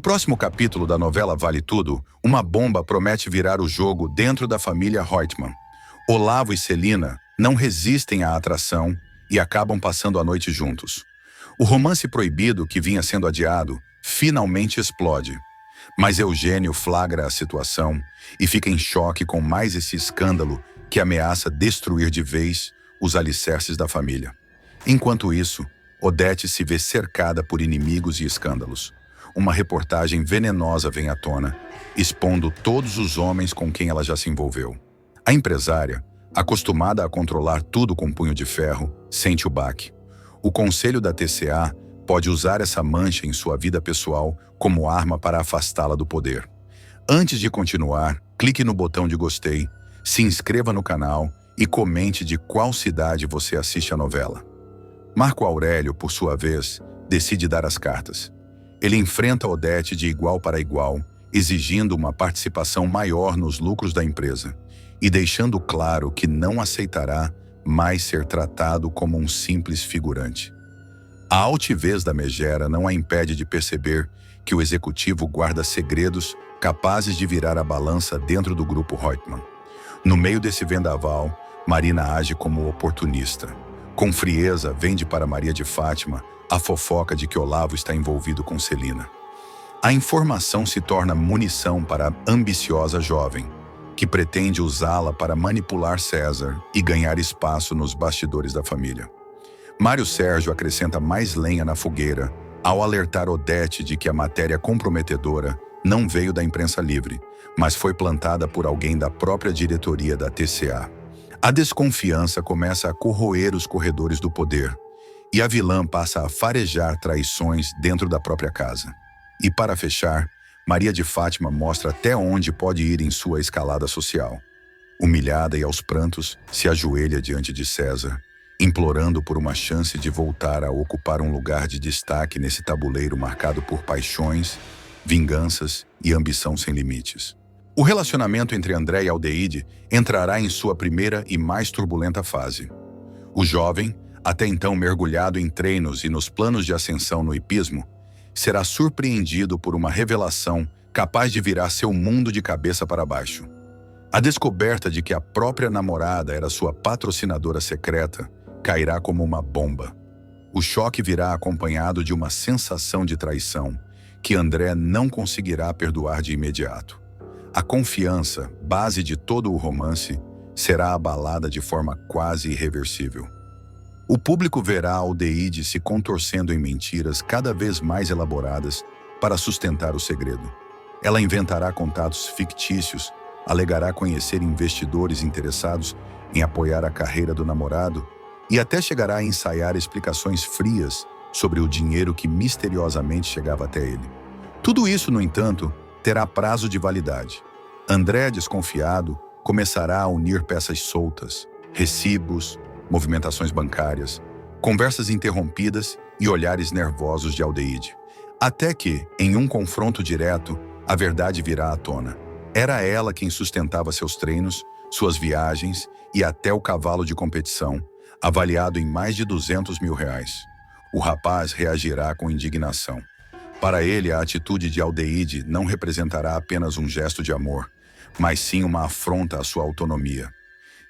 No próximo capítulo da novela Vale Tudo, uma bomba promete virar o jogo dentro da família Reutemann. Olavo e Celina não resistem à atração e acabam passando a noite juntos. O romance proibido, que vinha sendo adiado, finalmente explode. Mas Eugênio flagra a situação e fica em choque com mais esse escândalo que ameaça destruir de vez os alicerces da família. Enquanto isso, Odete se vê cercada por inimigos e escândalos. Uma reportagem venenosa vem à tona, expondo todos os homens com quem ela já se envolveu. A empresária, acostumada a controlar tudo com punho de ferro, sente o baque. O conselho da TCA pode usar essa mancha em sua vida pessoal como arma para afastá-la do poder. Antes de continuar, clique no botão de gostei, se inscreva no canal e comente de qual cidade você assiste a novela. Marco Aurélio, por sua vez, decide dar as cartas. Ele enfrenta Odete de igual para igual, exigindo uma participação maior nos lucros da empresa e deixando claro que não aceitará mais ser tratado como um simples figurante. A altivez da megera não a impede de perceber que o executivo guarda segredos capazes de virar a balança dentro do grupo Reutemann. No meio desse vendaval, Marina age como oportunista. Com frieza, vende para Maria de Fátima a fofoca de que Olavo está envolvido com Celina. A informação se torna munição para a ambiciosa jovem, que pretende usá-la para manipular César e ganhar espaço nos bastidores da família. Mário Sérgio acrescenta mais lenha na fogueira ao alertar Odete de que a matéria comprometedora não veio da imprensa livre, mas foi plantada por alguém da própria diretoria da TCA. A desconfiança começa a corroer os corredores do poder, e a vilã passa a farejar traições dentro da própria casa. E para fechar, Maria de Fátima mostra até onde pode ir em sua escalada social. Humilhada e aos prantos, se ajoelha diante de César, implorando por uma chance de voltar a ocupar um lugar de destaque nesse tabuleiro marcado por paixões, vinganças e ambição sem limites. O relacionamento entre André e Aldeide entrará em sua primeira e mais turbulenta fase. O jovem, até então mergulhado em treinos e nos planos de ascensão no hipismo, será surpreendido por uma revelação capaz de virar seu mundo de cabeça para baixo. A descoberta de que a própria namorada era sua patrocinadora secreta cairá como uma bomba. O choque virá acompanhado de uma sensação de traição que André não conseguirá perdoar de imediato. A confiança, base de todo o romance, será abalada de forma quase irreversível. O público verá Aldeide se contorcendo em mentiras cada vez mais elaboradas para sustentar o segredo. Ela inventará contatos fictícios, alegará conhecer investidores interessados em apoiar a carreira do namorado e até chegará a ensaiar explicações frias sobre o dinheiro que misteriosamente chegava até ele. Tudo isso, no entanto, terá prazo de validade. André, desconfiado, começará a unir peças soltas, recibos, movimentações bancárias, conversas interrompidas e olhares nervosos de Aldeide. Até que, em um confronto direto, a verdade virá à tona. Era ela quem sustentava seus treinos, suas viagens e até o cavalo de competição, avaliado em mais de R$200 mil. O rapaz reagirá com indignação. Para ele, a atitude de Aldeide não representará apenas um gesto de amor, mas sim uma afronta à sua autonomia.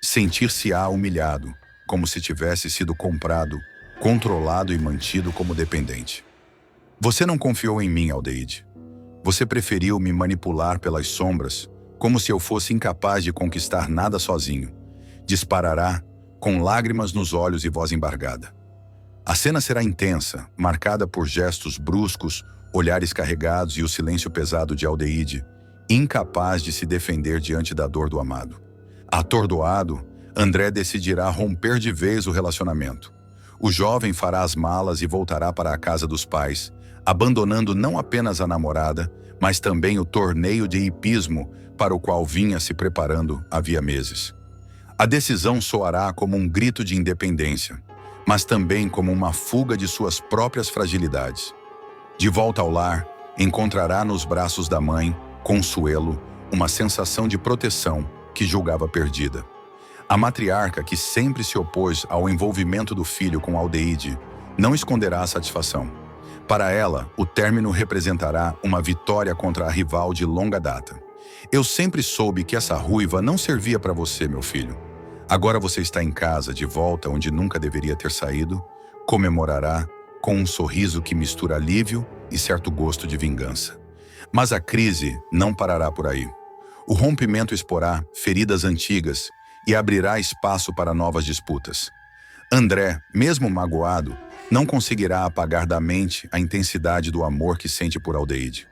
Sentir-se-á humilhado, como se tivesse sido comprado, controlado e mantido como dependente. Você não confiou em mim, Aldeide. Você preferiu me manipular pelas sombras, como se eu fosse incapaz de conquistar nada sozinho. Disparará, com lágrimas nos olhos e voz embargada. A cena será intensa, marcada por gestos bruscos, olhares carregados e o silêncio pesado de Aldeide, incapaz de se defender diante da dor do amado. Atordoado, André decidirá romper de vez o relacionamento. O jovem fará as malas e voltará para a casa dos pais, abandonando não apenas a namorada, mas também o torneio de hipismo para o qual vinha se preparando havia meses. A decisão soará como um grito de independência, mas também como uma fuga de suas próprias fragilidades. De volta ao lar, encontrará nos braços da mãe, Consuelo, uma sensação de proteção que julgava perdida. A matriarca, que sempre se opôs ao envolvimento do filho com Aldeide, não esconderá a satisfação. Para ela, o término representará uma vitória contra a rival de longa data. Eu sempre soube que essa ruiva não servia para você, meu filho. Agora você está em casa, de volta onde nunca deveria ter saído, comemorará com um sorriso que mistura alívio e certo gosto de vingança. Mas a crise não parará por aí. O rompimento exporá feridas antigas e abrirá espaço para novas disputas. André, mesmo magoado, não conseguirá apagar da mente a intensidade do amor que sente por Aldeide.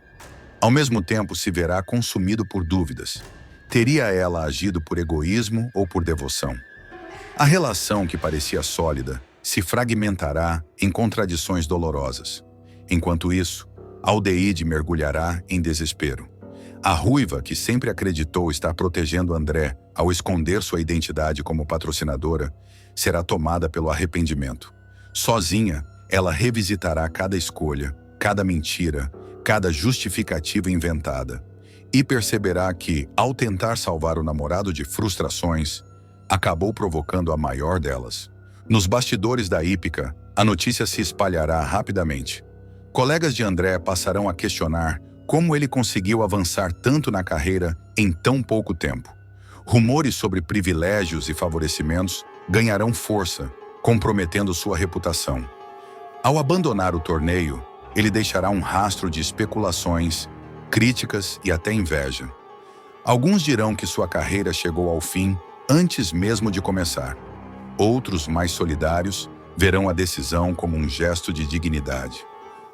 Ao mesmo tempo, se verá consumido por dúvidas. Teria ela agido por egoísmo ou por devoção? A relação que parecia sólida se fragmentará em contradições dolorosas. Enquanto isso, Aldeide mergulhará em desespero. A ruiva, que sempre acreditou estar protegendo André ao esconder sua identidade como patrocinadora, será tomada pelo arrependimento. Sozinha, ela revisitará cada escolha, cada mentira, cada justificativa inventada, e perceberá que, ao tentar salvar o namorado de frustrações, acabou provocando a maior delas. Nos bastidores da hípica, a notícia se espalhará rapidamente. Colegas de André passarão a questionar como ele conseguiu avançar tanto na carreira em tão pouco tempo. Rumores sobre privilégios e favorecimentos ganharão força, comprometendo sua reputação. Ao abandonar o torneio, ele deixará um rastro de especulações, críticas e até inveja. Alguns dirão que sua carreira chegou ao fim antes mesmo de começar. Outros, mais solidários, verão a decisão como um gesto de dignidade.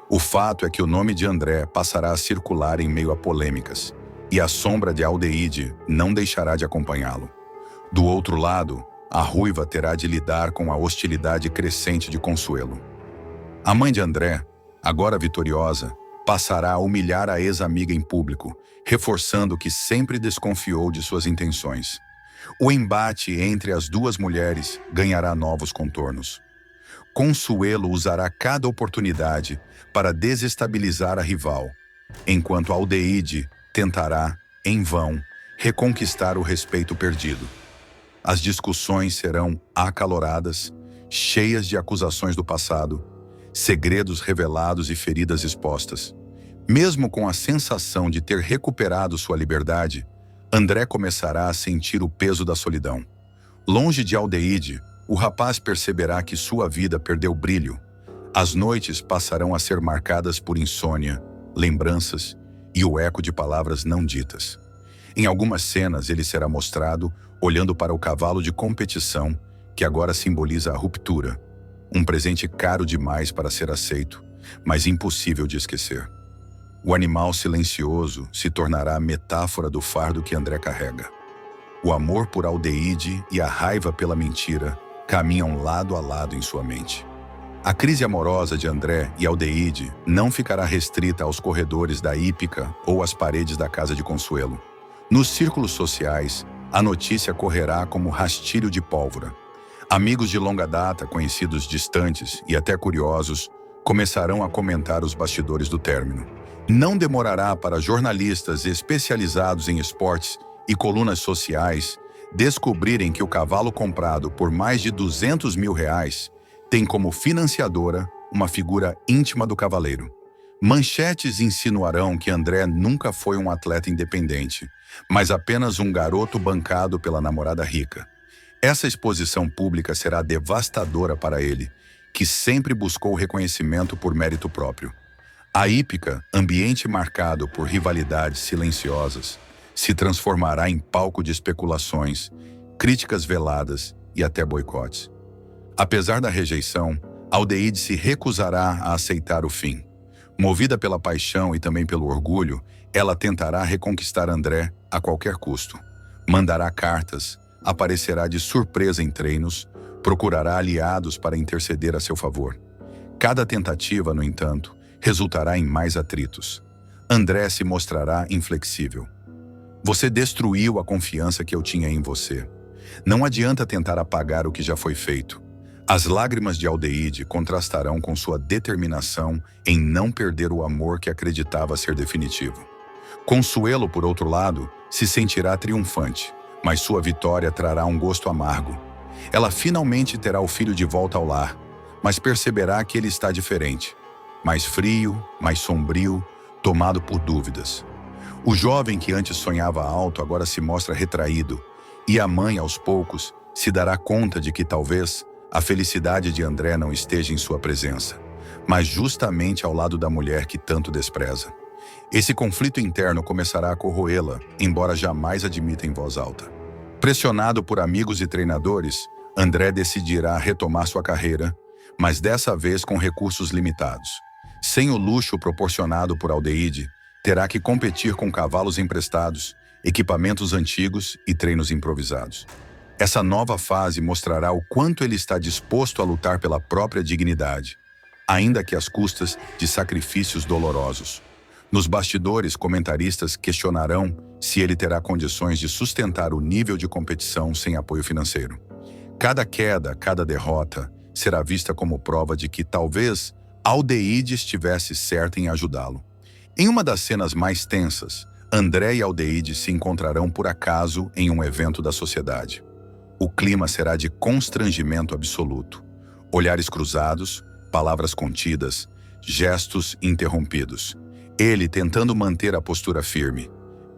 O fato é que o nome de André passará a circular em meio a polêmicas, e a sombra de Aldeide não deixará de acompanhá-lo. Do outro lado, a ruiva terá de lidar com a hostilidade crescente de Consuelo. A mãe de André, agora vitoriosa, passará a humilhar a ex-amiga em público, reforçando que sempre desconfiou de suas intenções. O embate entre as duas mulheres ganhará novos contornos. Consuelo usará cada oportunidade para desestabilizar a rival, enquanto Aldeide tentará, em vão, reconquistar o respeito perdido. As discussões serão acaloradas, cheias de acusações do passado, segredos revelados e feridas expostas. Mesmo com a sensação de ter recuperado sua liberdade, André começará a sentir o peso da solidão. Longe de Aldeide, o rapaz perceberá que sua vida perdeu brilho. As noites passarão a ser marcadas por insônia, lembranças e o eco de palavras não ditas. Em algumas cenas, ele será mostrado olhando para o cavalo de competição, que agora simboliza a ruptura. Um presente caro demais para ser aceito, mas impossível de esquecer. O animal silencioso se tornará a metáfora do fardo que André carrega. O amor por Aldeide e a raiva pela mentira caminham lado a lado em sua mente. A crise amorosa de André e Aldeide não ficará restrita aos corredores da hípica ou às paredes da casa de Consuelo. Nos círculos sociais, a notícia correrá como rastilho de pólvora. Amigos de longa data, conhecidos distantes e até curiosos, começarão a comentar os bastidores do término. Não demorará para jornalistas especializados em esportes e colunas sociais descobrirem que o cavalo comprado por mais de R$ 200 mil tem como financiadora uma figura íntima do cavaleiro. Manchetes insinuarão que André nunca foi um atleta independente, mas apenas um garoto bancado pela namorada rica. Essa exposição pública será devastadora para ele, que sempre buscou reconhecimento por mérito próprio. A hípica, ambiente marcado por rivalidades silenciosas, se transformará em palco de especulações, críticas veladas e até boicotes. Apesar da rejeição, Aldeide se recusará a aceitar o fim. Movida pela paixão e também pelo orgulho, ela tentará reconquistar André a qualquer custo. Mandará cartas, aparecerá de surpresa em treinos, procurará aliados para interceder a seu favor. Cada tentativa, no entanto, resultará em mais atritos. André se mostrará inflexível. Você destruiu a confiança que eu tinha em você. Não adianta tentar apagar o que já foi feito. As lágrimas de Aldeide contrastarão com sua determinação em não perder o amor que acreditava ser definitivo. Consuelo, por outro lado, se sentirá triunfante, mas sua vitória trará um gosto amargo. Ela finalmente terá o filho de volta ao lar, mas perceberá que ele está diferente. mais frio, mais sombrio, tomado por dúvidas. O jovem que antes sonhava alto agora se mostra retraído, e a mãe, aos poucos, se dará conta de que talvez a felicidade de André não esteja em sua presença, mas justamente ao lado da mulher que tanto despreza. Esse conflito interno começará a corroê-la, embora jamais admita em voz alta. Pressionado por amigos e treinadores, André decidirá retomar sua carreira, mas dessa vez com recursos limitados. Sem o luxo proporcionado por Aldeide, terá que competir com cavalos emprestados, equipamentos antigos e treinos improvisados. Essa nova fase mostrará o quanto ele está disposto a lutar pela própria dignidade, ainda que às custas de sacrifícios dolorosos. Nos bastidores, comentaristas questionarão se ele terá condições de sustentar o nível de competição sem apoio financeiro. Cada queda, cada derrota, será vista como prova de que talvez Aldeide estivesse certa em ajudá-lo. Em uma das cenas mais tensas, André e Aldeide se encontrarão por acaso em um evento da sociedade. O clima será de constrangimento absoluto. Olhares cruzados, palavras contidas, gestos interrompidos. Ele tentando manter a postura firme,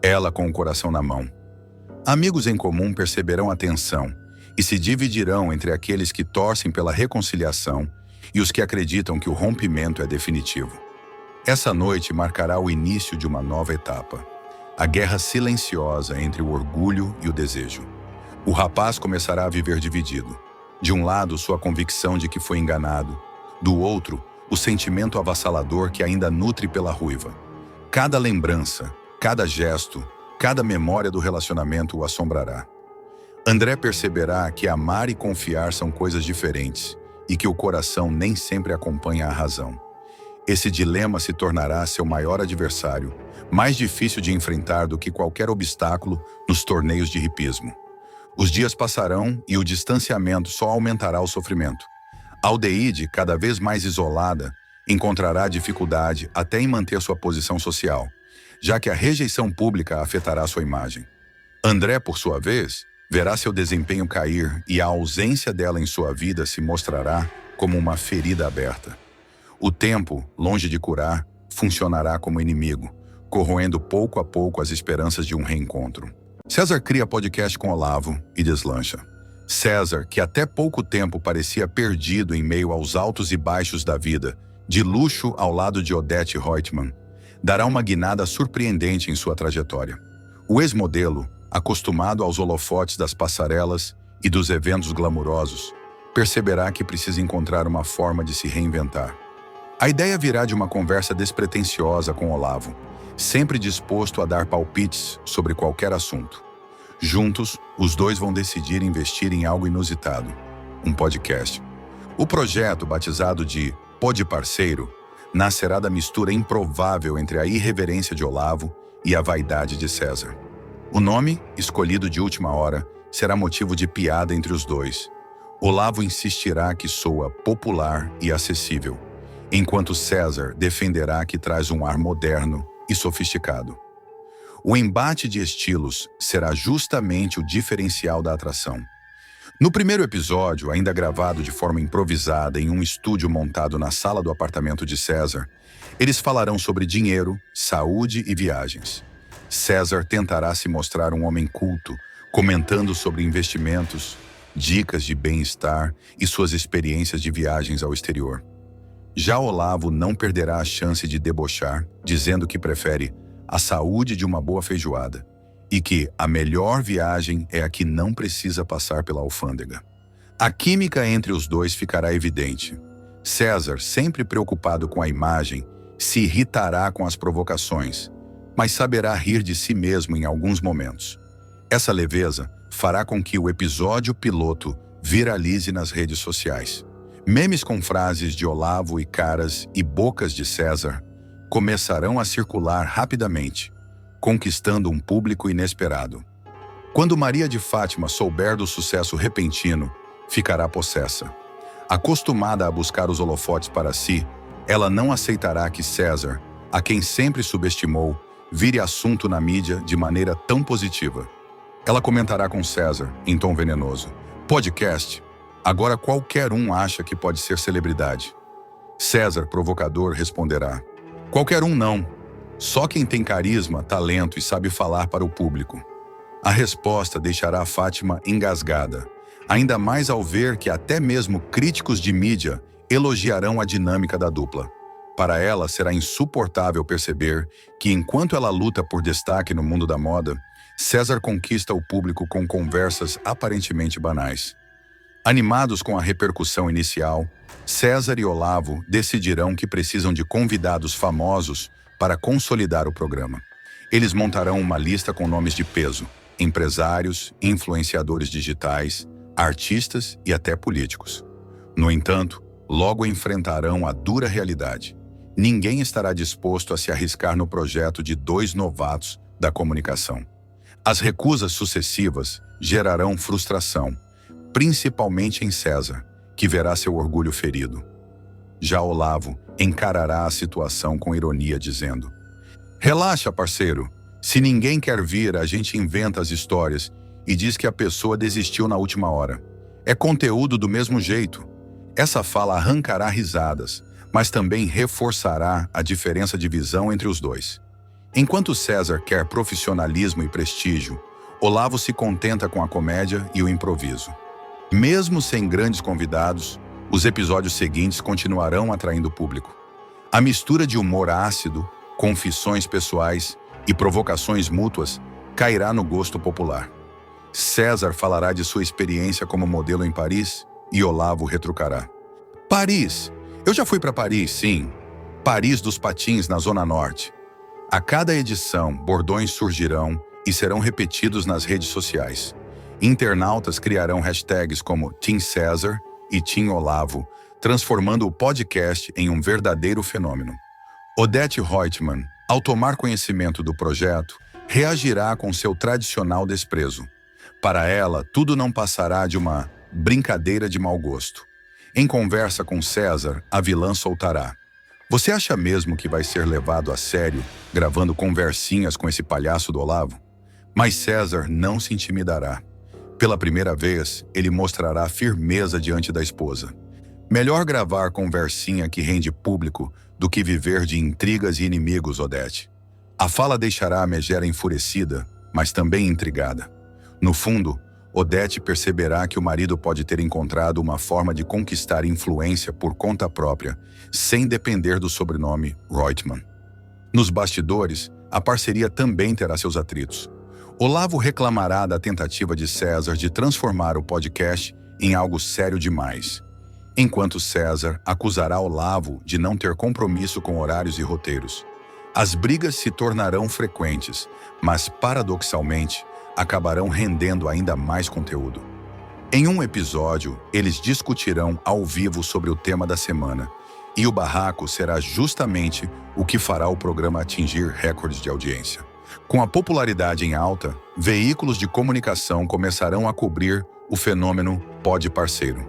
ela com o coração na mão. Amigos em comum perceberão a tensão e se dividirão entre aqueles que torcem pela reconciliação e os que acreditam que o rompimento é definitivo. Essa noite marcará o início de uma nova etapa. A guerra silenciosa entre o orgulho e o desejo. O rapaz começará a viver dividido. De um lado, sua convicção de que foi enganado. Do outro, o sentimento avassalador que ainda nutre pela ruiva. Cada lembrança, cada gesto, cada memória do relacionamento o assombrará. André perceberá que amar e confiar são coisas diferentes e que o coração nem sempre acompanha a razão. Esse dilema se tornará seu maior adversário, mais difícil de enfrentar do que qualquer obstáculo nos torneios de hipismo. Os dias passarão e o distanciamento só aumentará o sofrimento. Aldeide, cada vez mais isolada, encontrará dificuldade até em manter sua posição social, já que a rejeição pública afetará sua imagem. André, por sua vez, verá seu desempenho cair e a ausência dela em sua vida se mostrará como uma ferida aberta. O tempo, longe de curar, funcionará como inimigo, corroendo pouco a pouco as esperanças de um reencontro. César cria podcast com Olavo e deslancha. César, que até pouco tempo parecia perdido em meio aos altos e baixos da vida, de luxo ao lado de Odete Roitman, dará uma guinada surpreendente em sua trajetória. O ex-modelo, acostumado aos holofotes das passarelas e dos eventos glamurosos, perceberá que precisa encontrar uma forma de se reinventar. A ideia virá de uma conversa despretensiosa com Olavo, sempre disposto a dar palpites sobre qualquer assunto. Juntos, os dois vão decidir investir em algo inusitado, um podcast. O projeto, batizado de Pod Parceiro, nascerá da mistura improvável entre a irreverência de Olavo e a vaidade de César. O nome, escolhido de última hora, será motivo de piada entre os dois. Olavo insistirá que soa popular e acessível, enquanto César defenderá que traz um ar moderno e sofisticado. O embate de estilos será justamente o diferencial da atração. No primeiro episódio, ainda gravado de forma improvisada em um estúdio montado na sala do apartamento de César, eles falarão sobre dinheiro, saúde e viagens. César tentará se mostrar um homem culto, comentando sobre investimentos, dicas de bem-estar e suas experiências de viagens ao exterior. Já Olavo não perderá a chance de debochar, dizendo que prefere a saúde de uma boa feijoada e que a melhor viagem é a que não precisa passar pela alfândega. A química entre os dois ficará evidente. César, sempre preocupado com a imagem, se irritará com as provocações, mas saberá rir de si mesmo em alguns momentos. Essa leveza fará com que o episódio piloto viralize nas redes sociais. Memes com frases de Olavo e caras e bocas de César começarão a circular rapidamente, conquistando um público inesperado. Quando Maria de Fátima souber do sucesso repentino, ficará possessa. Acostumada a buscar os holofotes para si, ela não aceitará que César, a quem sempre subestimou, vire assunto na mídia de maneira tão positiva. Ela comentará com César, em tom venenoso: podcast? Agora qualquer um acha que pode ser celebridade. César, provocador, responderá: qualquer um não. Só quem tem carisma, talento e sabe falar para o público. A resposta deixará Fátima engasgada, ainda mais ao ver que até mesmo críticos de mídia elogiarão a dinâmica da dupla. Para ela, será insuportável perceber que, enquanto ela luta por destaque no mundo da moda, César conquista o público com conversas aparentemente banais. Animados com a repercussão inicial, César e Olavo decidirão que precisam de convidados famosos para consolidar o programa. Eles montarão uma lista com nomes de peso: empresários, influenciadores digitais, artistas e até políticos. No entanto, logo enfrentarão a dura realidade. Ninguém estará disposto a se arriscar no projeto de dois novatos da comunicação. As recusas sucessivas gerarão frustração, principalmente em César, que verá seu orgulho ferido. Já Olavo encarará a situação com ironia, dizendo: relaxa, parceiro. Se ninguém quer vir, a gente inventa as histórias e diz que a pessoa desistiu na última hora. É conteúdo do mesmo jeito. Essa fala arrancará risadas, mas também reforçará a diferença de visão entre os dois. Enquanto César quer profissionalismo e prestígio, Olavo se contenta com a comédia e o improviso. Mesmo sem grandes convidados, os episódios seguintes continuarão atraindo o público. A mistura de humor ácido, confissões pessoais e provocações mútuas cairá no gosto popular. César falará de sua experiência como modelo em Paris e Olavo retrucará: Paris! Eu já fui para Paris, sim. Paris dos Patins, na Zona Norte. A cada edição, bordões surgirão e serão repetidos nas redes sociais. Internautas criarão hashtags como Team César e Team Olavo, transformando o podcast em um verdadeiro fenômeno. Odete Roitman, ao tomar conhecimento do projeto, reagirá com seu tradicional desprezo. Para ela, tudo não passará de uma brincadeira de mau gosto. Em conversa com César, a vilã soltará: você acha mesmo que vai ser levado a sério gravando conversinhas com esse palhaço do Olavo? Mas César não se intimidará. Pela primeira vez, ele mostrará firmeza diante da esposa. Melhor gravar conversinha que rende público do que viver de intrigas e inimigos, Odete. A fala deixará a megera enfurecida, mas também intrigada. No fundo, Odete perceberá que o marido pode ter encontrado uma forma de conquistar influência por conta própria, sem depender do sobrenome Roitman. Nos bastidores, a parceria também terá seus atritos. Olavo reclamará da tentativa de César de transformar o podcast em algo sério demais, enquanto César acusará Olavo de não ter compromisso com horários e roteiros. As brigas se tornarão frequentes, mas, paradoxalmente, acabarão rendendo ainda mais conteúdo. Em um episódio, eles discutirão ao vivo sobre o tema da semana, e o barraco será justamente o que fará o programa atingir recordes de audiência. Com a popularidade em alta, veículos de comunicação começarão a cobrir o fenômeno Pod Parceiro.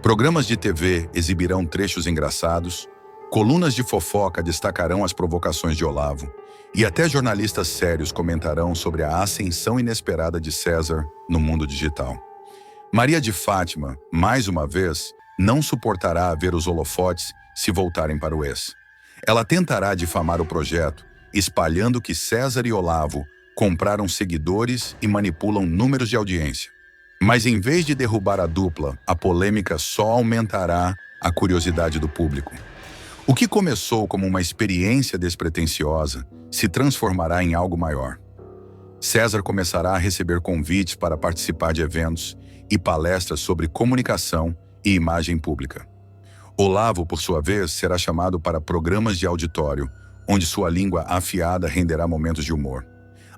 Programas de TV exibirão trechos engraçados, colunas de fofoca destacarão as provocações de Olavo, e até jornalistas sérios comentarão sobre a ascensão inesperada de César no mundo digital. Maria de Fátima, mais uma vez, não suportará ver os holofotes se voltarem para o ex. Ela tentará difamar o projeto, espalhando que César e Olavo compraram seguidores e manipulam números de audiência. Mas em vez de derrubar a dupla, a polêmica só aumentará a curiosidade do público. O que começou como uma experiência despretensiosa se transformará em algo maior. César começará a receber convites para participar de eventos e palestras sobre comunicação e imagem pública. Olavo, por sua vez, será chamado para programas de auditório, onde sua língua afiada renderá momentos de humor.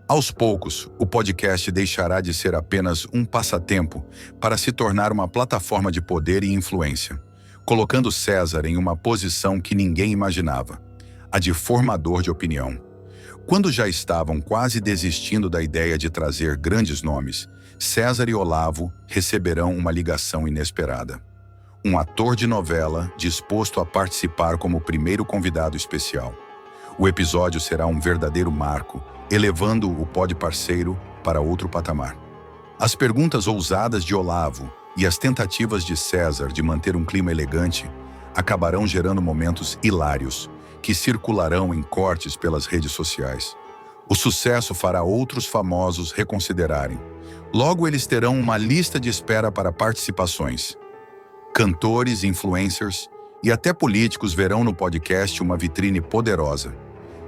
Aos poucos, o podcast deixará de ser apenas um passatempo para se tornar uma plataforma de poder e influência, colocando César em uma posição que ninguém imaginava, a de formador de opinião. Quando já estavam quase desistindo da ideia de trazer grandes nomes, César e Olavo receberão uma ligação inesperada. Um ator de novela disposto a participar como primeiro convidado especial. O episódio será um verdadeiro marco, elevando o Pod Parceiro para outro patamar. As perguntas ousadas de Olavo e as tentativas de César de manter um clima elegante acabarão gerando momentos hilários, que circularão em cortes pelas redes sociais. O sucesso fará outros famosos reconsiderarem. Logo, eles terão uma lista de espera para participações. Cantores, influencers e até políticos verão no podcast uma vitrine poderosa.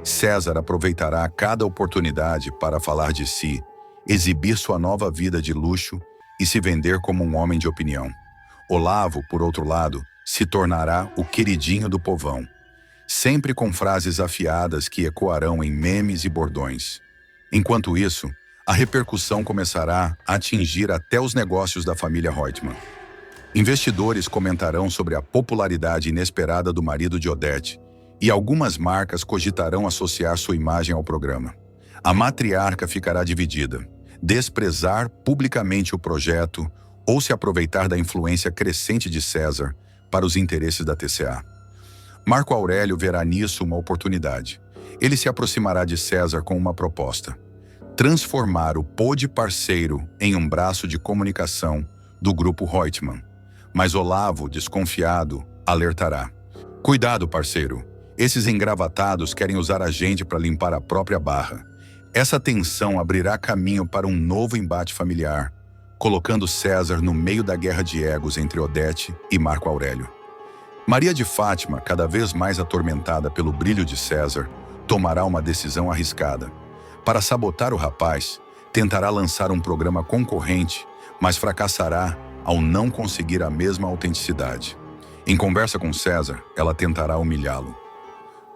César aproveitará cada oportunidade para falar de si, exibir sua nova vida de luxo e se vender como um homem de opinião. Olavo, por outro lado, se tornará o queridinho do povão, sempre com frases afiadas que ecoarão em memes e bordões. Enquanto isso, a repercussão começará a atingir até os negócios da família Reutemann. Investidores comentarão sobre a popularidade inesperada do marido de Odete e algumas marcas cogitarão associar sua imagem ao programa. A matriarca ficará dividida, desprezar publicamente o projeto ou se aproveitar da influência crescente de César para os interesses da TCA. Marco Aurélio verá nisso uma oportunidade. Ele se aproximará de César com uma proposta: transformar o pod parceiro em um braço de comunicação do grupo Reutemann. Mas Olavo, desconfiado, alertará: cuidado, parceiro, esses engravatados querem usar a gente para limpar a própria barra. Essa tensão abrirá caminho para um novo embate familiar, colocando César no meio da guerra de egos entre Odete e Marco Aurélio. Maria de Fátima, cada vez mais atormentada pelo brilho de César, tomará uma decisão arriscada. Para sabotar o rapaz, tentará lançar um programa concorrente, mas fracassará ao não conseguir a mesma autenticidade. Em conversa com César, ela tentará humilhá-lo.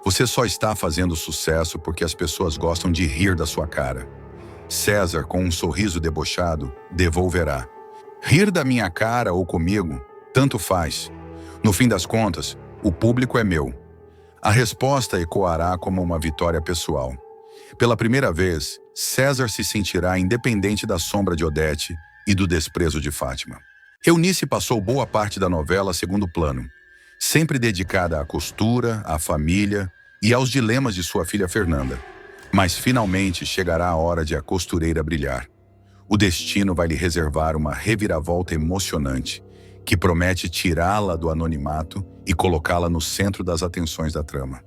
Você só está fazendo sucesso porque as pessoas gostam de rir da sua cara. César, com um sorriso debochado, devolverá: rir da minha cara ou comigo, tanto faz. No fim das contas, o público é meu. A resposta ecoará como uma vitória pessoal. Pela primeira vez, César se sentirá independente da sombra de Odete e do desprezo de Fátima. Eunice passou boa parte da novela a segundo plano, sempre dedicada à costura, à família e aos dilemas de sua filha Fernanda. Mas finalmente chegará a hora de a costureira brilhar. O destino vai lhe reservar uma reviravolta emocionante, que promete tirá-la do anonimato e colocá-la no centro das atenções da trama.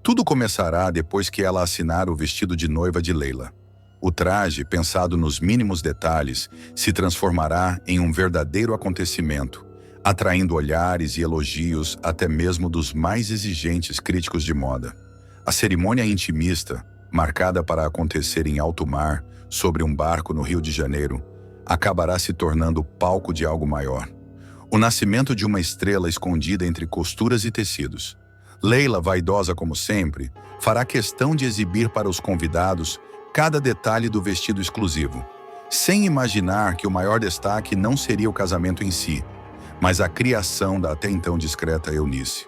Tudo começará depois que ela assinar o vestido de noiva de Leila. O traje, pensado nos mínimos detalhes, se transformará em um verdadeiro acontecimento, atraindo olhares e elogios até mesmo dos mais exigentes críticos de moda. A cerimônia intimista, marcada para acontecer em alto mar, sobre um barco no Rio de Janeiro, acabará se tornando palco de algo maior. O nascimento de uma estrela escondida entre costuras e tecidos. Leila, vaidosa como sempre, fará questão de exibir para os convidados cada detalhe do vestido exclusivo, sem imaginar que o maior destaque não seria o casamento em si, mas a criação da até então discreta Eunice.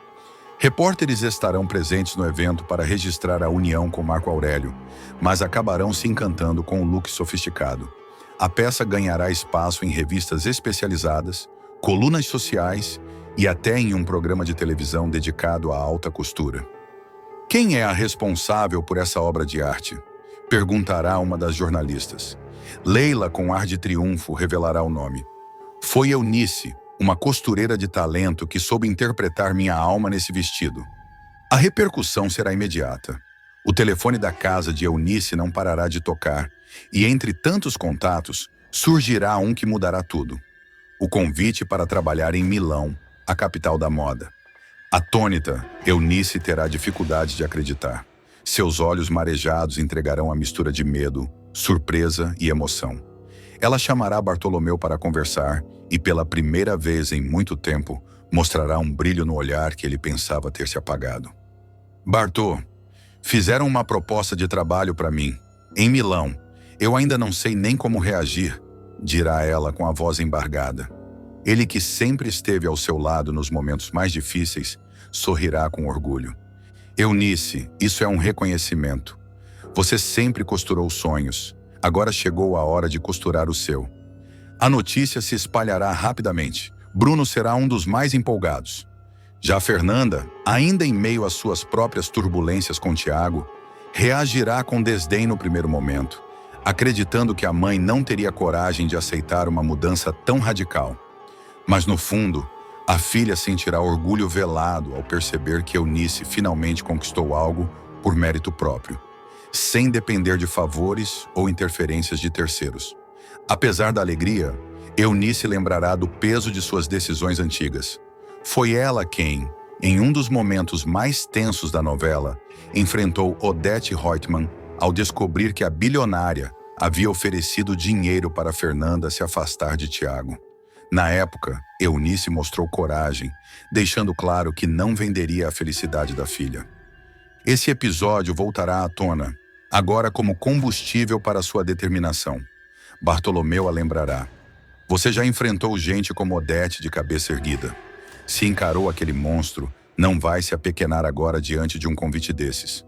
Repórteres estarão presentes no evento para registrar a união com Marco Aurélio, mas acabarão se encantando com o look sofisticado. A peça ganhará espaço em revistas especializadas, colunas sociais e até em um programa de televisão dedicado à alta costura. Quem é a responsável por essa obra de arte? Perguntará uma das jornalistas. Leila, com ar de triunfo, revelará o nome. Foi Eunice, uma costureira de talento que soube interpretar minha alma nesse vestido. A repercussão será imediata. O telefone da casa de Eunice não parará de tocar, e entre tantos contatos, surgirá um que mudará tudo. O convite para trabalhar em Milão, a capital da moda. Atônita, Eunice terá dificuldade de acreditar. Seus olhos marejados entregarão a mistura de medo, surpresa e emoção. Ela chamará Bartolomeu para conversar e, pela primeira vez em muito tempo, mostrará um brilho no olhar que ele pensava ter se apagado. Bartô, fizeram uma proposta de trabalho para mim, em Milão. Eu ainda não sei nem como reagir, dirá ela com a voz embargada. Ele, que sempre esteve ao seu lado nos momentos mais difíceis, sorrirá com orgulho. Eunice, isso é um reconhecimento. Você sempre costurou sonhos. Agora chegou a hora de costurar o seu. A notícia se espalhará rapidamente. Bruno será um dos mais empolgados. Já Fernanda, ainda em meio às suas próprias turbulências com Tiago, reagirá com desdém no primeiro momento, acreditando que a mãe não teria coragem de aceitar uma mudança tão radical. Mas no fundo, A filha sentirá orgulho velado ao perceber que Eunice finalmente conquistou algo por mérito próprio, sem depender de favores ou interferências de terceiros. Apesar da alegria, Eunice lembrará do peso de suas decisões antigas. Foi ela quem, em um dos momentos mais tensos da novela, enfrentou Odete Roitman ao descobrir que a bilionária havia oferecido dinheiro para Fernanda se afastar de Tiago. Na época, Eunice mostrou coragem, deixando claro que não venderia a felicidade da filha. Esse episódio voltará à tona, agora como combustível para sua determinação. Bartolomeu a lembrará. Você já enfrentou gente como Odete de cabeça erguida. Se encarou aquele monstro, não vai se apequenar agora diante de um convite desses.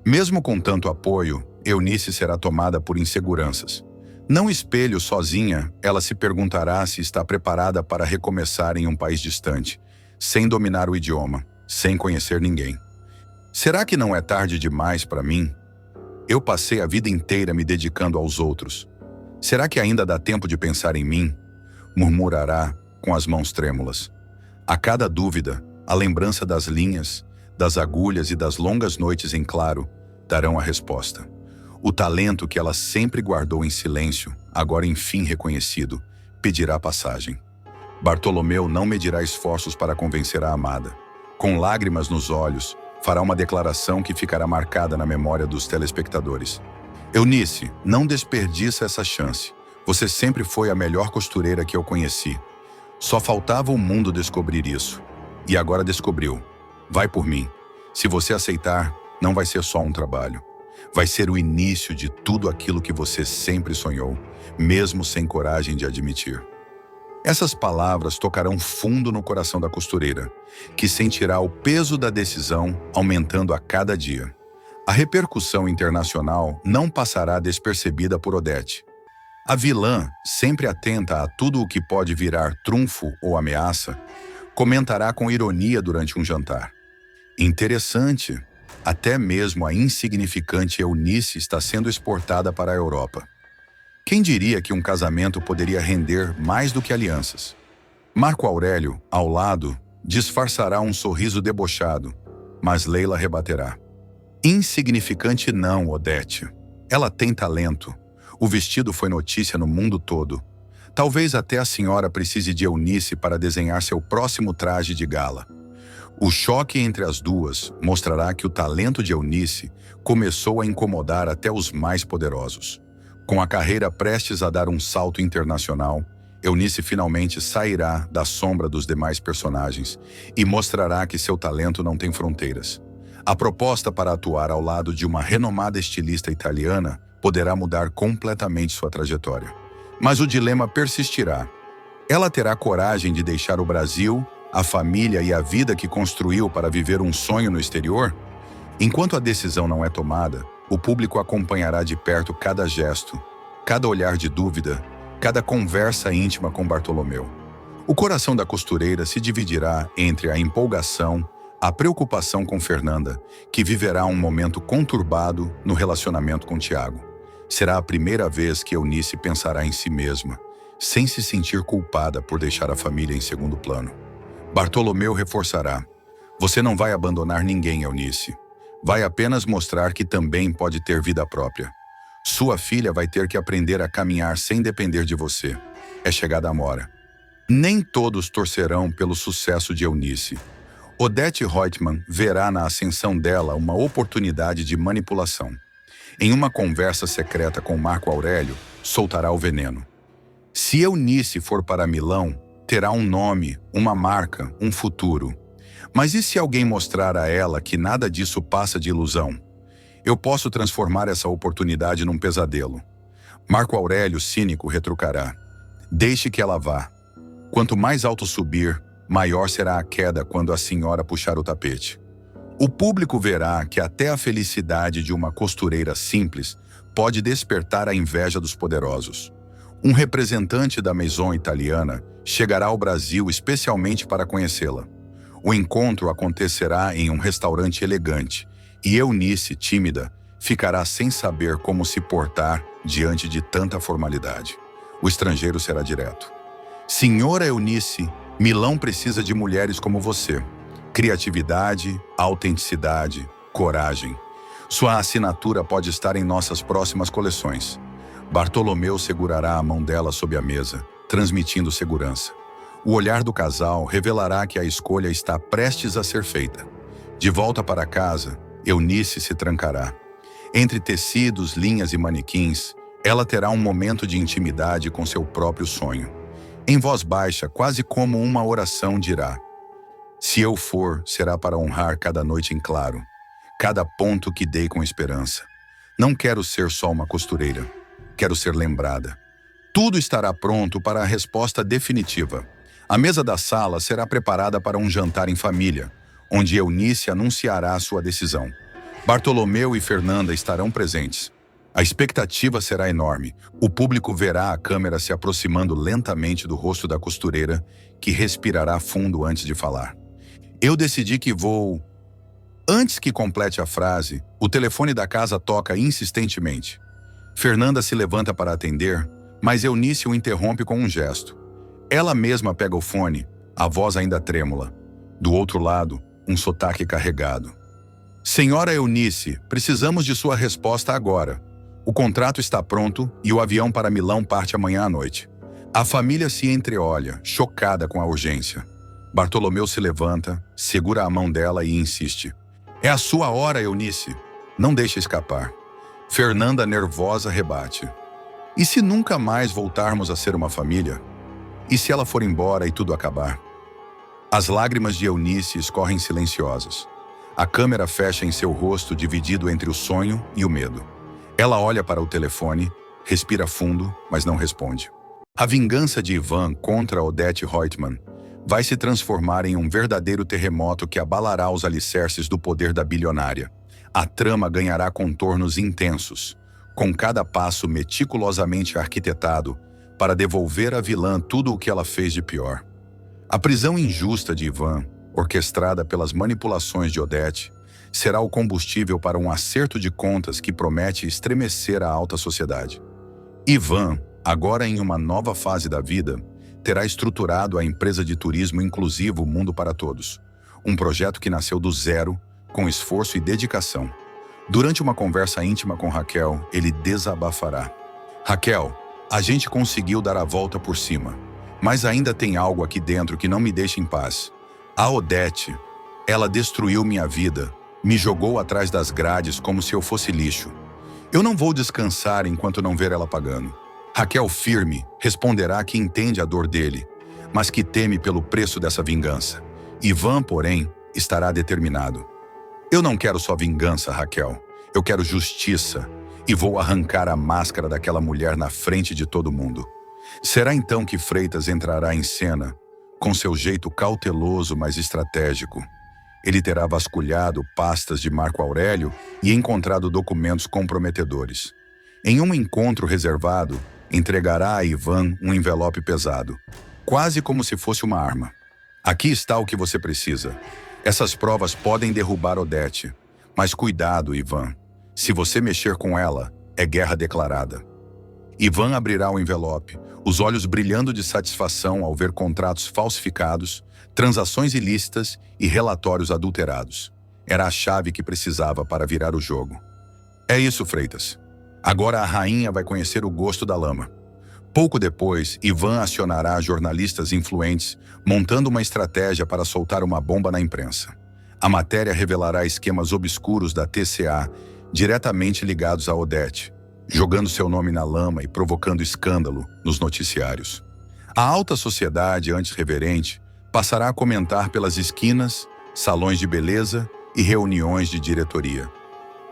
Mesmo com tanto apoio, Eunice será tomada por inseguranças. Não espelho sozinha, ela se perguntará se está preparada para recomeçar em um país distante, sem dominar o idioma, sem conhecer ninguém. Será que não é tarde demais para mim? Eu passei a vida inteira me dedicando aos outros. Será que ainda dá tempo de pensar em mim? Murmurará com as mãos trêmulas. A cada dúvida, a lembrança das linhas, das agulhas e das longas noites em claro darão a resposta. O talento que ela sempre guardou em silêncio, agora enfim reconhecido, pedirá passagem. Bartolomeu não medirá esforços para convencer a amada. Com lágrimas nos olhos, fará uma declaração que ficará marcada na memória dos telespectadores. Eunice, não desperdiça essa chance. Você sempre foi a melhor costureira que eu conheci. Só faltava o mundo descobrir isso. E agora descobriu. Vai por mim. Se você aceitar, não vai ser só um trabalho. Vai ser o início de tudo aquilo que você sempre sonhou, mesmo sem coragem de admitir. Essas palavras tocarão fundo no coração da costureira, que sentirá o peso da decisão aumentando a cada dia. A repercussão internacional não passará despercebida por Odete. A vilã, sempre atenta a tudo o que pode virar trunfo ou ameaça, comentará com ironia durante um jantar. Interessante, até mesmo a insignificante Eunice está sendo exportada para a Europa. Quem diria que um casamento poderia render mais do que alianças? Marco Aurélio, ao lado, disfarçará um sorriso debochado, mas Leila rebaterá. Insignificante não, Odete. Ela tem talento. O vestido foi notícia no mundo todo. Talvez até a senhora precise de Eunice para desenhar seu próximo traje de gala. O choque entre as duas mostrará que o talento de Eunice começou a incomodar até os mais poderosos. Com a carreira prestes a dar um salto internacional, Eunice finalmente sairá da sombra dos demais personagens e mostrará que seu talento não tem fronteiras. A proposta para atuar ao lado de uma renomada estilista italiana poderá mudar completamente sua trajetória. Mas o dilema persistirá. Ela terá coragem de deixar o Brasil, a família e a vida que construiu para viver um sonho no exterior? Enquanto a decisão não é tomada, o público acompanhará de perto cada gesto, cada olhar de dúvida, cada conversa íntima com Bartolomeu. O coração da costureira se dividirá entre a empolgação, a preocupação com Fernanda, que viverá um momento conturbado no relacionamento com Tiago. Será a primeira vez que Eunice pensará em si mesma, sem se sentir culpada por deixar a família em segundo plano. Bartolomeu reforçará. Você não vai abandonar ninguém, Eunice. Vai apenas mostrar que também pode ter vida própria. Sua filha vai ter que aprender a caminhar sem depender de você. É chegada a hora. Nem todos torcerão pelo sucesso de Eunice. Odete Roitman verá na ascensão dela uma oportunidade de manipulação. Em uma conversa secreta com Marco Aurélio, soltará o veneno. Se Eunice for para Milão, terá um nome, uma marca, um futuro. Mas e se alguém mostrar a ela que nada disso passa de ilusão? Eu posso transformar essa oportunidade num pesadelo. Marco Aurélio, cínico, retrucará. Deixe que ela vá. Quanto mais alto subir, maior será a queda quando a senhora puxar o tapete. O público verá que até a felicidade de uma costureira simples pode despertar a inveja dos poderosos. Um representante da maison italiana chegará ao Brasil especialmente para conhecê-la. O encontro acontecerá em um restaurante elegante e Eunice, tímida, ficará sem saber como se portar diante de tanta formalidade. O estrangeiro será direto. Senhora Eunice, Milão precisa de mulheres como você. Criatividade, autenticidade, coragem. Sua assinatura pode estar em nossas próximas coleções. Bartolomeu segurará a mão dela sob a mesa, transmitindo segurança. O olhar do casal revelará que a escolha está prestes a ser feita. De volta para casa, Eunice se trancará. Entre tecidos, linhas e manequins, ela terá um momento de intimidade com seu próprio sonho. Em voz baixa, quase como uma oração, dirá: se eu for, será para honrar cada noite em claro, cada ponto que dei com esperança. Não quero ser só uma costureira, quero ser lembrada. Tudo estará pronto para a resposta definitiva. A mesa da sala será preparada para um jantar em família, onde Eunice anunciará sua decisão. Bartolomeu e Fernanda estarão presentes. A expectativa será enorme. O público verá a câmera se aproximando lentamente do rosto da costureira, que respirará fundo antes de falar. Eu decidi que vou... Antes que complete a frase, o telefone da casa toca insistentemente. Fernanda se levanta para atender, mas Eunice o interrompe com um gesto. Ela mesma pega o fone, a voz ainda trêmula. Do outro lado, um sotaque carregado. Senhora Eunice, precisamos de sua resposta agora. O contrato está pronto e o avião para Milão parte amanhã à noite. A família se entreolha, chocada com a urgência. Bartolomeu se levanta, segura a mão dela e insiste. É a sua hora, Eunice. Não deixe escapar. Fernanda, nervosa, rebate. E se nunca mais voltarmos a ser uma família? E se ela for embora e tudo acabar? As lágrimas de Eunice escorrem silenciosas. A câmera fecha em seu rosto, dividido entre o sonho e o medo. Ela olha para o telefone, respira fundo, mas não responde. A vingança de Ivan contra Odete Reutemann vai se transformar em um verdadeiro terremoto que abalará os alicerces do poder da bilionária. A trama ganhará contornos intensos, com cada passo meticulosamente arquitetado para devolver à vilã tudo o que ela fez de pior. A prisão injusta de Ivan, orquestrada pelas manipulações de Odete, será o combustível para um acerto de contas que promete estremecer a alta sociedade. Ivan, agora em uma nova fase da vida, terá estruturado a empresa de turismo inclusivo Mundo para Todos, um projeto que nasceu do zero, com esforço e dedicação. Durante uma conversa íntima com Raquel, ele desabafará. Raquel, a gente conseguiu dar a volta por cima, mas ainda tem algo aqui dentro que não me deixa em paz. A Odete, ela destruiu minha vida, me jogou atrás das grades como se eu fosse lixo. Eu não vou descansar enquanto não ver ela pagando. Raquel, firme, responderá que entende a dor dele, mas que teme pelo preço dessa vingança. Ivan, porém, estará determinado. Eu não quero só vingança, Raquel. Eu quero justiça e vou arrancar a máscara daquela mulher na frente de todo mundo. Será então que Freitas entrará em cena, com seu jeito cauteloso, mas estratégico. Ele terá vasculhado pastas de Marco Aurélio e encontrado documentos comprometedores. Em um encontro reservado, entregará a Ivan um envelope pesado, quase como se fosse uma arma. Aqui está o que você precisa. Essas provas podem derrubar Odete, mas cuidado, Ivan. Se você mexer com ela, é guerra declarada. Ivan abrirá o envelope, os olhos brilhando de satisfação ao ver contratos falsificados, transações ilícitas e relatórios adulterados. Era a chave que precisava para virar o jogo. É isso, Freitas. Agora a rainha vai conhecer o gosto da lama. Pouco depois, Ivan acionará jornalistas influentes, montando uma estratégia para soltar uma bomba na imprensa. A matéria revelará esquemas obscuros da TCA, diretamente ligados a Odete, jogando seu nome na lama e provocando escândalo nos noticiários. A alta sociedade, antes reverente, passará a comentar pelas esquinas, salões de beleza e reuniões de diretoria.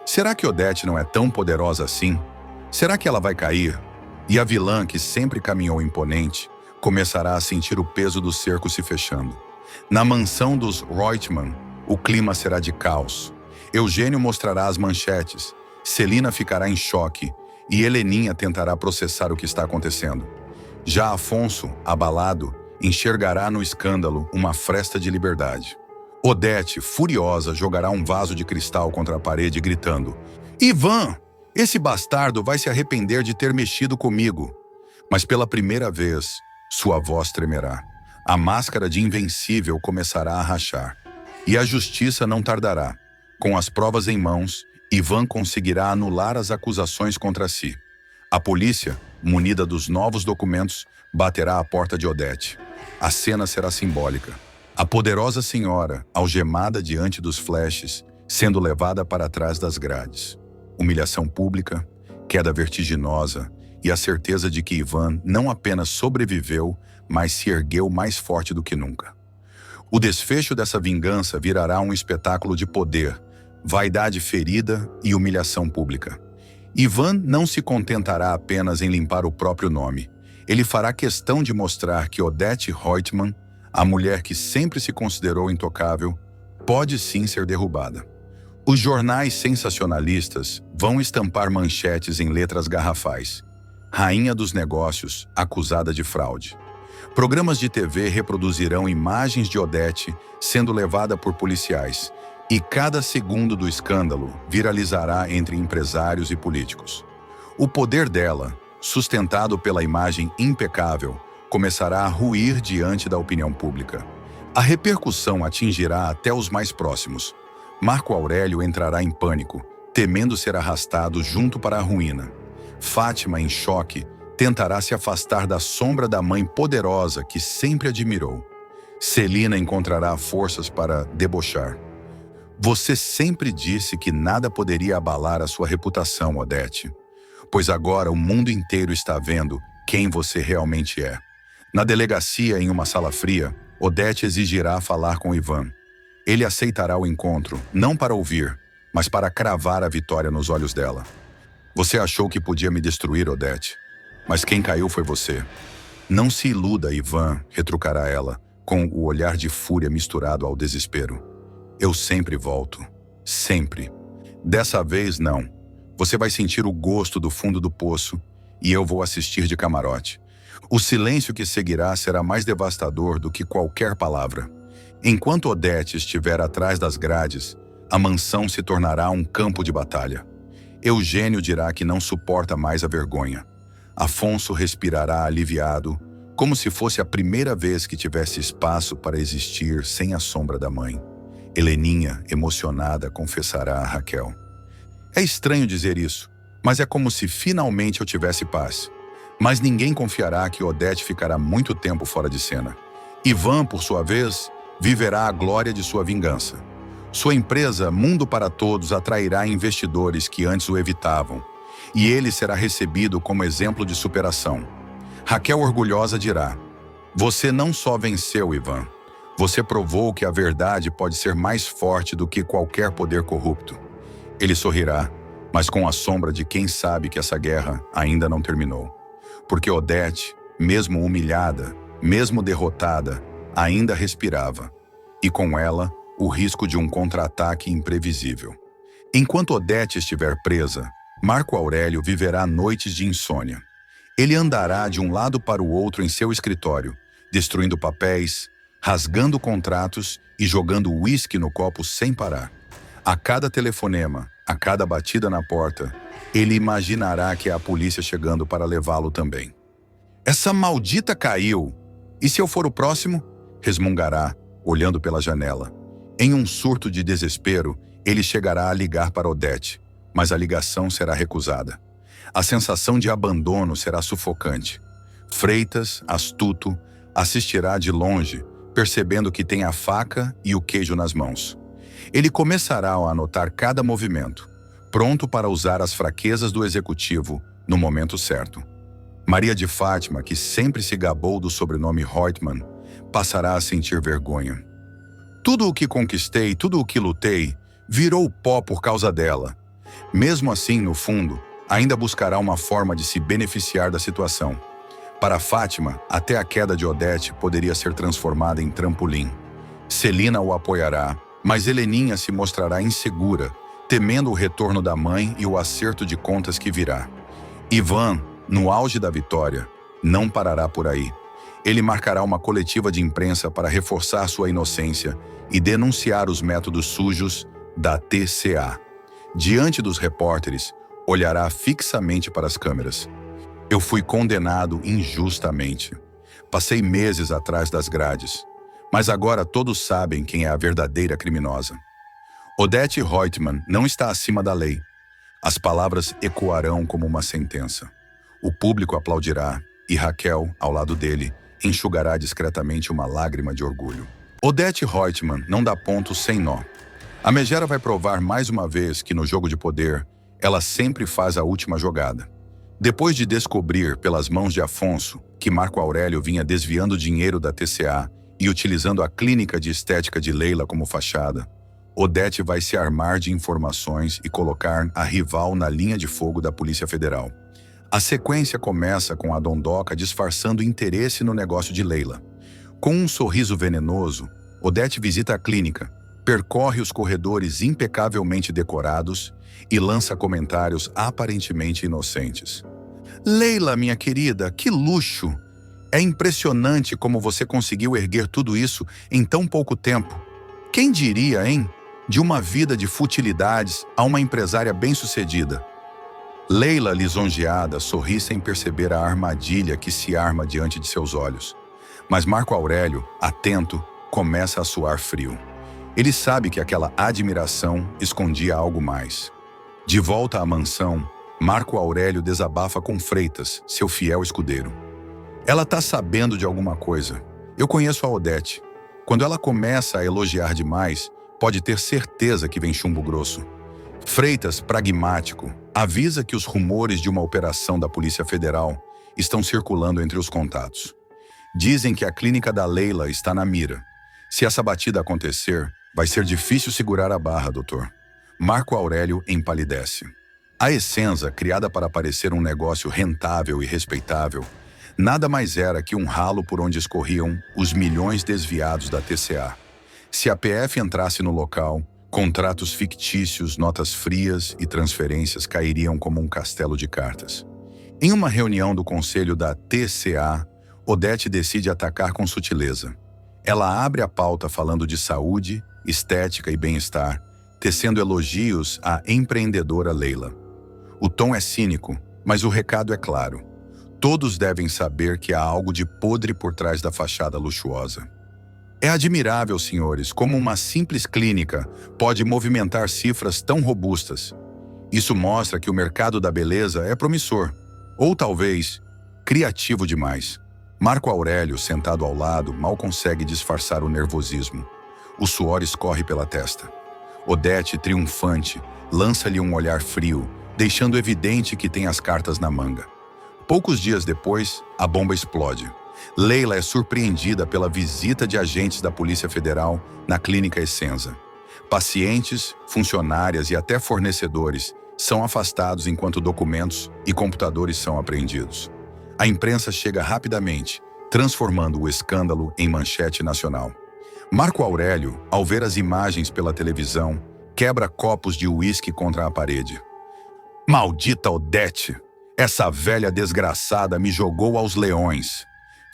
Será que Odete não é tão poderosa assim? Será que ela vai cair? E a vilã, que sempre caminhou imponente, começará a sentir o peso do cerco se fechando. Na mansão dos Reutemann, o clima será de caos. Eugênio mostrará as manchetes, Celina ficará em choque e Heleninha tentará processar o que está acontecendo. Já Afonso, abalado, enxergará no escândalo uma fresta de liberdade. Odete, furiosa, jogará um vaso de cristal contra a parede, gritando: Ivan, esse bastardo vai se arrepender de ter mexido comigo. Mas pela primeira vez, sua voz tremerá. A máscara de invencível começará a rachar. E a justiça não tardará. Com as provas em mãos, Ivan conseguirá anular as acusações contra si. A polícia, munida dos novos documentos, baterá à porta de Odete. A cena será simbólica. A poderosa senhora, algemada diante dos flashes, sendo levada para trás das grades. Humilhação pública, queda vertiginosa e a certeza de que Ivan não apenas sobreviveu, mas se ergueu mais forte do que nunca. O desfecho dessa vingança virará um espetáculo de poder, vaidade ferida e humilhação pública. Ivan não se contentará apenas em limpar o próprio nome. Ele fará questão de mostrar que Odete Reutemann, a mulher que sempre se considerou intocável, pode sim ser derrubada. Os jornais sensacionalistas vão estampar manchetes em letras garrafais. Rainha dos negócios, acusada de fraude. Programas de TV reproduzirão imagens de Odete sendo levada por policiais, e cada segundo do escândalo viralizará entre empresários e políticos. O poder dela, sustentado pela imagem impecável, começará a ruir diante da opinião pública. A repercussão atingirá até os mais próximos. Marco Aurélio entrará em pânico, temendo ser arrastado junto para a ruína. Fátima, em choque, tentará se afastar da sombra da mãe poderosa que sempre admirou. Celina encontrará forças para debochar. Você sempre disse que nada poderia abalar a sua reputação, Odete. Pois agora o mundo inteiro está vendo quem você realmente é. Na delegacia, em uma sala fria, Odete exigirá falar com Ivan. Ele aceitará o encontro, não para ouvir, mas para cravar a vitória nos olhos dela. Você achou que podia me destruir, Odete, mas quem caiu foi você. Não se iluda, Ivan, retrucará ela, com o olhar de fúria misturado ao desespero. Eu sempre volto. Sempre. Dessa vez, não. Você vai sentir o gosto do fundo do poço e eu vou assistir de camarote. O silêncio que seguirá será mais devastador do que qualquer palavra. Enquanto Odete estiver atrás das grades, a mansão se tornará um campo de batalha. Eugênio dirá que não suporta mais a vergonha. Afonso respirará aliviado, como se fosse a primeira vez que tivesse espaço para existir sem a sombra da mãe. Heleninha, emocionada, confessará a Raquel. É estranho dizer isso, mas é como se finalmente eu tivesse paz. Mas ninguém confiará que Odete ficará muito tempo fora de cena. Ivan, por sua vez, viverá a glória de sua vingança. Sua empresa, Mundo para Todos, atrairá investidores que antes o evitavam, e ele será recebido como exemplo de superação. Raquel orgulhosa dirá: você não só venceu, Ivan, você provou que a verdade pode ser mais forte do que qualquer poder corrupto. Ele sorrirá, mas com a sombra de quem sabe que essa guerra ainda não terminou. Porque Odete, mesmo humilhada, mesmo derrotada, ainda respirava, e com ela, o risco de um contra-ataque imprevisível. Enquanto Odete estiver presa, Marco Aurélio viverá noites de insônia. Ele andará de um lado para o outro em seu escritório, destruindo papéis, rasgando contratos e jogando uísque no copo sem parar. A cada telefonema, a cada batida na porta, ele imaginará que é a polícia chegando para levá-lo também. Essa maldita caiu! E se eu for o próximo? Resmungará, olhando pela janela. Em um surto de desespero, ele chegará a ligar para Odete, mas a ligação será recusada. A sensação de abandono será sufocante. Freitas, astuto, assistirá de longe, percebendo que tem a faca e o queijo nas mãos. Ele começará a anotar cada movimento, pronto para usar as fraquezas do executivo no momento certo. Maria de Fátima, que sempre se gabou do sobrenome Reutemann, passará a sentir vergonha. Tudo o que conquistei, tudo o que lutei, virou pó por causa dela. Mesmo assim, no fundo, ainda buscará uma forma de se beneficiar da situação. Para Fátima, até a queda de Odete poderia ser transformada em trampolim. Celina o apoiará, mas Heleninha se mostrará insegura, temendo o retorno da mãe e o acerto de contas que virá. Ivan, no auge da vitória, não parará por aí. Ele marcará uma coletiva de imprensa para reforçar sua inocência e denunciar os métodos sujos da TCA. Diante dos repórteres, olhará fixamente para as câmeras. Eu fui condenado injustamente. Passei meses atrás das grades, mas agora todos sabem quem é a verdadeira criminosa. Odete Reutemann não está acima da lei. As palavras ecoarão como uma sentença. O público aplaudirá e Raquel, ao lado dele, enxugará discretamente uma lágrima de orgulho. Odete Reutemann não dá ponto sem nó. A megera vai provar mais uma vez que no jogo de poder, ela sempre faz a última jogada. Depois de descobrir pelas mãos de Afonso que Marco Aurélio vinha desviando dinheiro da TCA e utilizando a clínica de estética de Leila como fachada, Odete vai se armar de informações e colocar a rival na linha de fogo da Polícia Federal. A sequência começa com a Dondoca disfarçando interesse no negócio de Leila. Com um sorriso venenoso, Odete visita a clínica, percorre os corredores impecavelmente decorados e lança comentários aparentemente inocentes. Leila, minha querida, que luxo! É impressionante como você conseguiu erguer tudo isso em tão pouco tempo. Quem diria, hein? De uma vida de futilidades a uma empresária bem-sucedida. Leila, lisonjeada, sorri sem perceber a armadilha que se arma diante de seus olhos. Mas Marco Aurélio, atento, começa a suar frio. Ele sabe que aquela admiração escondia algo mais. De volta à mansão, Marco Aurélio desabafa com Freitas, seu fiel escudeiro. Ela tá sabendo de alguma coisa. Eu conheço a Odete. Quando ela começa a elogiar demais, pode ter certeza que vem chumbo grosso. Freitas, pragmático, avisa que os rumores de uma operação da Polícia Federal estão circulando entre os contatos. Dizem que a clínica da Leila está na mira. Se essa batida acontecer, vai ser difícil segurar a barra, doutor. Marco Aurélio empalidece. A Essenza, criada para parecer um negócio rentável e respeitável, nada mais era que um ralo por onde escorriam os milhões desviados da TCA. Se a PF entrasse no local, contratos fictícios, notas frias e transferências cairiam como um castelo de cartas. Em uma reunião do conselho da TCA, Odete decide atacar com sutileza. Ela abre a pauta falando de saúde, estética e bem-estar, tecendo elogios à empreendedora Leila. O tom é cínico, mas o recado é claro. Todos devem saber que há algo de podre por trás da fachada luxuosa. É admirável, senhores, como uma simples clínica pode movimentar cifras tão robustas. Isso mostra que o mercado da beleza é promissor, ou talvez criativo demais. Marco Aurélio, sentado ao lado, mal consegue disfarçar o nervosismo. O suor escorre pela testa. Odete, triunfante, lança-lhe um olhar frio, deixando evidente que tem as cartas na manga. Poucos dias depois, a bomba explode. Leila é surpreendida pela visita de agentes da Polícia Federal na clínica Essenza. Pacientes, funcionárias e até fornecedores são afastados enquanto documentos e computadores são apreendidos. A imprensa chega rapidamente, transformando o escândalo em manchete nacional. Marco Aurélio, ao ver as imagens pela televisão, quebra copos de uísque contra a parede. Maldita Odete! Essa velha desgraçada me jogou aos leões.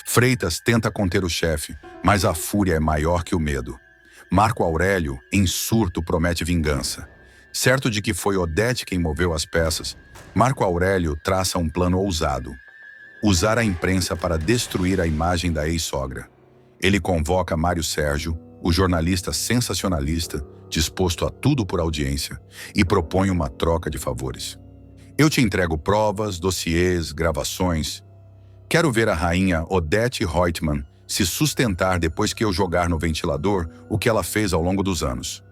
Freitas tenta conter o chefe, mas a fúria é maior que o medo. Marco Aurélio, em surto, promete vingança. Certo de que foi Odete quem moveu as peças, Marco Aurélio traça um plano ousado. Usar a imprensa para destruir a imagem da ex-sogra. Ele convoca Mário Sérgio, o jornalista sensacionalista, disposto a tudo por audiência, e propõe uma troca de favores. Eu te entrego provas, dossiês, gravações. Quero ver a rainha Odete Reutemann se sustentar depois que eu jogar no ventilador o que ela fez ao longo dos anos.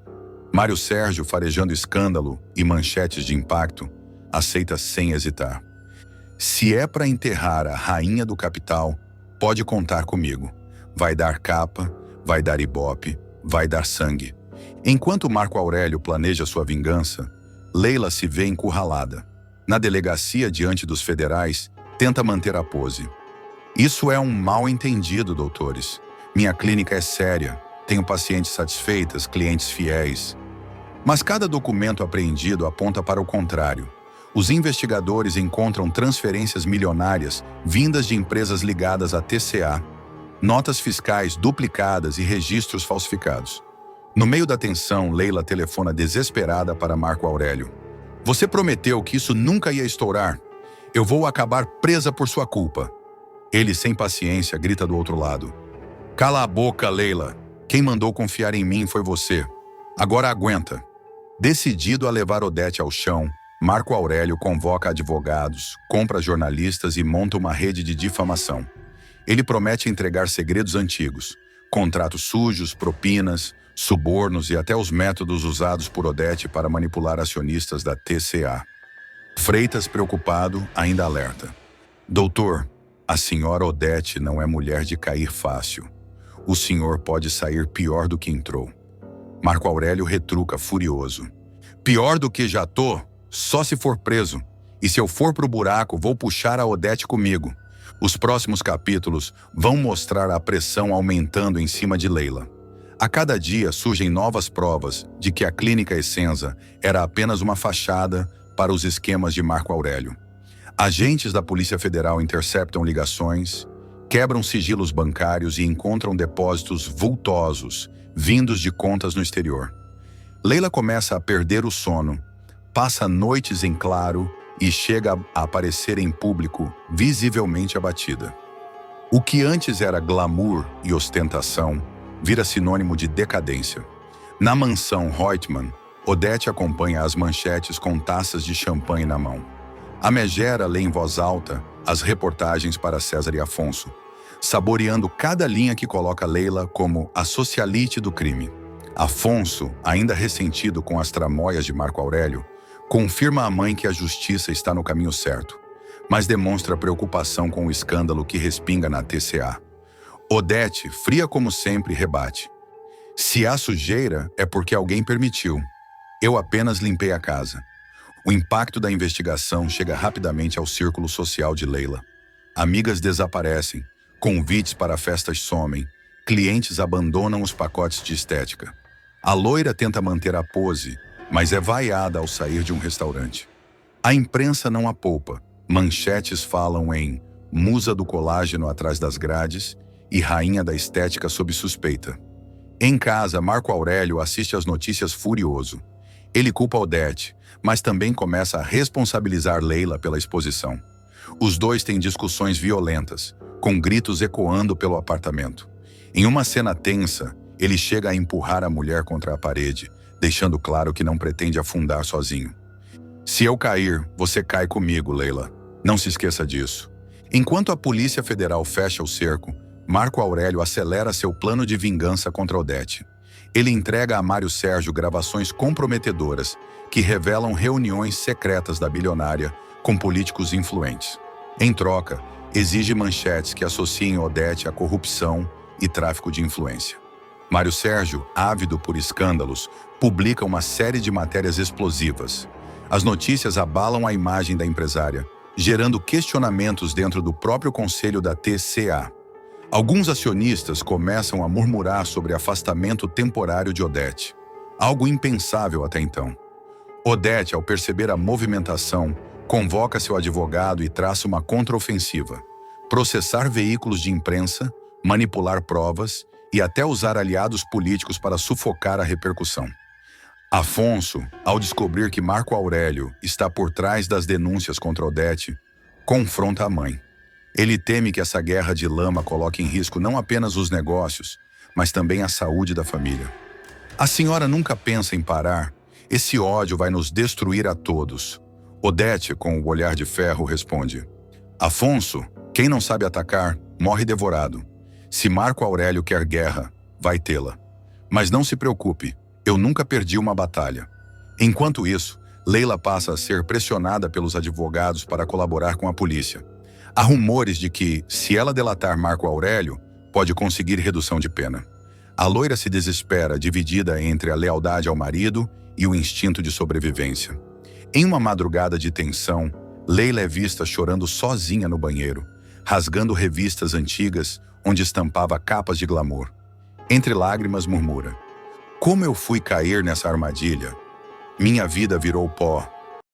Mário Sérgio, farejando escândalo e manchetes de impacto, aceita sem hesitar. Se é para enterrar a rainha do capital, pode contar comigo. Vai dar capa, vai dar ibope, vai dar sangue. Enquanto Marco Aurélio planeja sua vingança, Leila se vê encurralada. Na delegacia diante dos federais, tenta manter a pose. Isso é um mal-entendido, doutores. Minha clínica é séria, tenho pacientes satisfeitas, clientes fiéis. Mas cada documento apreendido aponta para o contrário. Os investigadores encontram transferências milionárias vindas de empresas ligadas à TCA, notas fiscais duplicadas e registros falsificados. No meio da tensão, Leila telefona desesperada para Marco Aurélio. Você prometeu que isso nunca ia estourar. Eu vou acabar presa por sua culpa. Ele, sem paciência, grita do outro lado. Cala a boca, Leila. Quem mandou confiar em mim foi você. Agora aguenta. Decidido a levar Odete ao chão, Marco Aurélio convoca advogados, compra jornalistas e monta uma rede de difamação. Ele promete entregar segredos antigos, contratos sujos, propinas, subornos e até os métodos usados por Odete para manipular acionistas da TCA. Freitas, preocupado, ainda alerta. Doutor, a senhora Odete não é mulher de cair fácil. O senhor pode sair pior do que entrou. Marco Aurélio retruca, furioso. Pior do que já tô, só se for preso. E se eu for pro buraco, vou puxar a Odete comigo. Os próximos capítulos vão mostrar a pressão aumentando em cima de Leila. A cada dia surgem novas provas de que a Clínica Essenza era apenas uma fachada para os esquemas de Marco Aurélio. Agentes da Polícia Federal interceptam ligações, quebram sigilos bancários e encontram depósitos vultosos vindos de contas no exterior. Leila começa a perder o sono, passa noites em claro e chega a aparecer em público visivelmente abatida. O que antes era glamour e ostentação vira sinônimo de decadência. Na mansão Reutemann, Odete acompanha as manchetes com taças de champanhe na mão. A megera lê em voz alta as reportagens para César e Afonso, saboreando cada linha que coloca Leila como a socialite do crime. Afonso, ainda ressentido com as tramóias de Marco Aurélio, confirma à mãe que a justiça está no caminho certo, mas demonstra preocupação com o escândalo que respinga na TCA. Odete, fria como sempre, rebate. Se há sujeira, é porque alguém permitiu. Eu apenas limpei a casa. O impacto da investigação chega rapidamente ao círculo social de Leila. Amigas desaparecem, convites para festas somem, clientes abandonam os pacotes de estética. A loira tenta manter a pose, mas é vaiada ao sair de um restaurante. A imprensa não a poupa. Manchetes falam em musa do colágeno atrás das grades e rainha da estética sob suspeita. Em casa, Marco Aurélio assiste às notícias furioso. Ele culpa Odete, mas também começa a responsabilizar Leila pela exposição. Os dois têm discussões violentas, com gritos ecoando pelo apartamento. Em uma cena tensa, ele chega a empurrar a mulher contra a parede, deixando claro que não pretende afundar sozinho. Se eu cair, você cai comigo, Leila. Não se esqueça disso. Enquanto a Polícia Federal fecha o cerco, Marco Aurélio acelera seu plano de vingança contra Odete. Ele entrega a Mário Sérgio gravações comprometedoras que revelam reuniões secretas da bilionária com políticos influentes. Em troca, exige manchetes que associem Odete à corrupção e tráfico de influência. Mário Sérgio, ávido por escândalos, publica uma série de matérias explosivas. As notícias abalam a imagem da empresária, gerando questionamentos dentro do próprio conselho da TCA. Alguns acionistas começam a murmurar sobre afastamento temporário de Odete, algo impensável até então. Odete, ao perceber a movimentação, convoca seu advogado e traça uma contraofensiva: processar veículos de imprensa, manipular provas e até usar aliados políticos para sufocar a repercussão. Afonso, ao descobrir que Marco Aurélio está por trás das denúncias contra Odete, confronta a mãe. Ele teme que essa guerra de lama coloque em risco não apenas os negócios, mas também a saúde da família. A senhora nunca pensa em parar? Esse ódio vai nos destruir a todos. Odete, com o olhar de ferro, responde: Afonso, quem não sabe atacar, morre devorado. Se Marco Aurélio quer guerra, vai tê-la. Mas não se preocupe, eu nunca perdi uma batalha. Enquanto isso, Leila passa a ser pressionada pelos advogados para colaborar com a polícia. Há rumores de que, se ela delatar Marco Aurélio, pode conseguir redução de pena. A loira se desespera, dividida entre a lealdade ao marido e o instinto de sobrevivência. Em uma madrugada de tensão, Leila é vista chorando sozinha no banheiro, rasgando revistas antigas onde estampava capas de glamour. Entre lágrimas, murmura: como eu fui cair nessa armadilha? Minha vida virou pó,